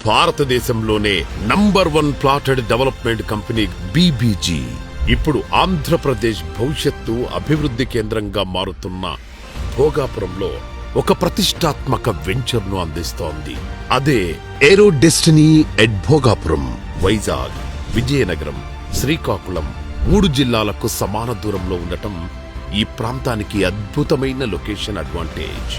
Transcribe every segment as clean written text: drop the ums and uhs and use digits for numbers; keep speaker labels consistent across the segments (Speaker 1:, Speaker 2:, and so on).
Speaker 1: భారతదేశంలోనే number 1 plotted development company BBG ఇప్పుడు ఆంధ్రప్రదేశ్ భవిష్యత్తు అభివృద్ధి కేంద్రంగా మారుతున్న భోగాపురంలో ఒక ప్రతిష్టాత్మక వెంచర్ ను అందిస్తోంది. అదే ఏరో డెస్టినీ ఎట్ భోగాపురం. వైజాగ్, విజయనగరం, శ్రీకాకుళం 3 జిల్లాలకు సమాన దూరంలో ఉండటం ఈ ప్రాంతానికి అద్భుతమైన లొకేషన్ అడ్వాంటేజ్.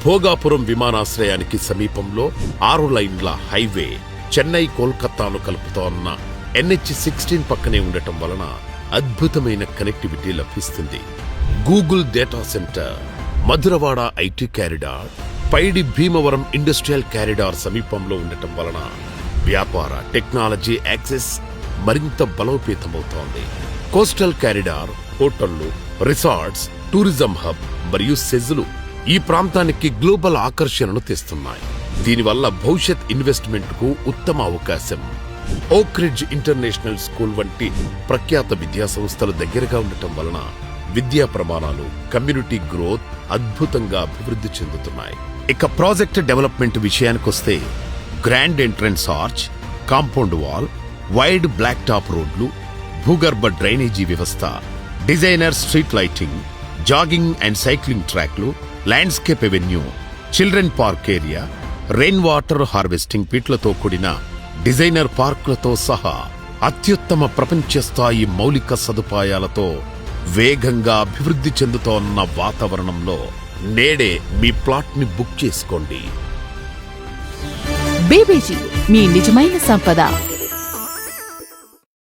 Speaker 1: భోగాపురం విమానాశ్రయానికి సమీపంలో 6 లైన్ల హైవే చెన్నై కోల్కతాను కలుపుతోన్న NH-16 పక్కనే ఉండటం వలన అద్భుతమైన కనెక్టివిటీ లభిస్తుంది. Google data centre, Madhurawada IT corridor, Paidi Bhimavaram industrial corridor సమీపంలో ఉండటం వలన వ్యాపార టెక్నాలజీ యాక్సెస్ మరింత బలోపేతమవుతోంది. కోస్టల్ కారిడార్, హోటళ్లు, రిసార్ట్స్, టూరిజం హబ్ మరియు సెజ్లు ఈ ప్రాంతానికి గ్లోబల్ ఆకర్షణను తెస్తున్నాయి. దీనివల్ల భవిష్యత్ ఇన్వెస్ట్మెంట్ కు ఉత్తమ అవకాశం. ఓక్ రిడ్జ్ ఇంటర్నేషనల్ స్కూల్ వంటి ప్రఖ్యాత విద్యా సంస్థలు దగ్గరగా ఉండటం వలన విద్యా ప్రమాణాలు, కమ్యూనిటీ గ్రోత్ అద్భుతంగా అభివృద్ధి చెందుతున్నాయి. ఇక ప్రాజెక్ట్ డెవలప్మెంట్ విషయానికొస్తే grand entrance arch, compound wall, wide black top రోడ్లు, భూగర్భ డ్రైనేజీ వ్యవస్థ, designer street lighting, jogging and cycling ట్రాక్లు, landscape avenue, children park area, rain water harvesting పిట్లతో కూడిన డిజైనర్ పార్కులతో సహా అత్యుత్తమ ప్రపంచ స్థాయి మౌలిక సదుపాయాలతో వేగంగా అభివృద్ధి చెందుతోన్న వాతావరణంలో నేడే మీ ప్లాట్ ని బుక్ చేసుకోండి.
Speaker 2: బీబీజీ మీ నిజమైన సంపద.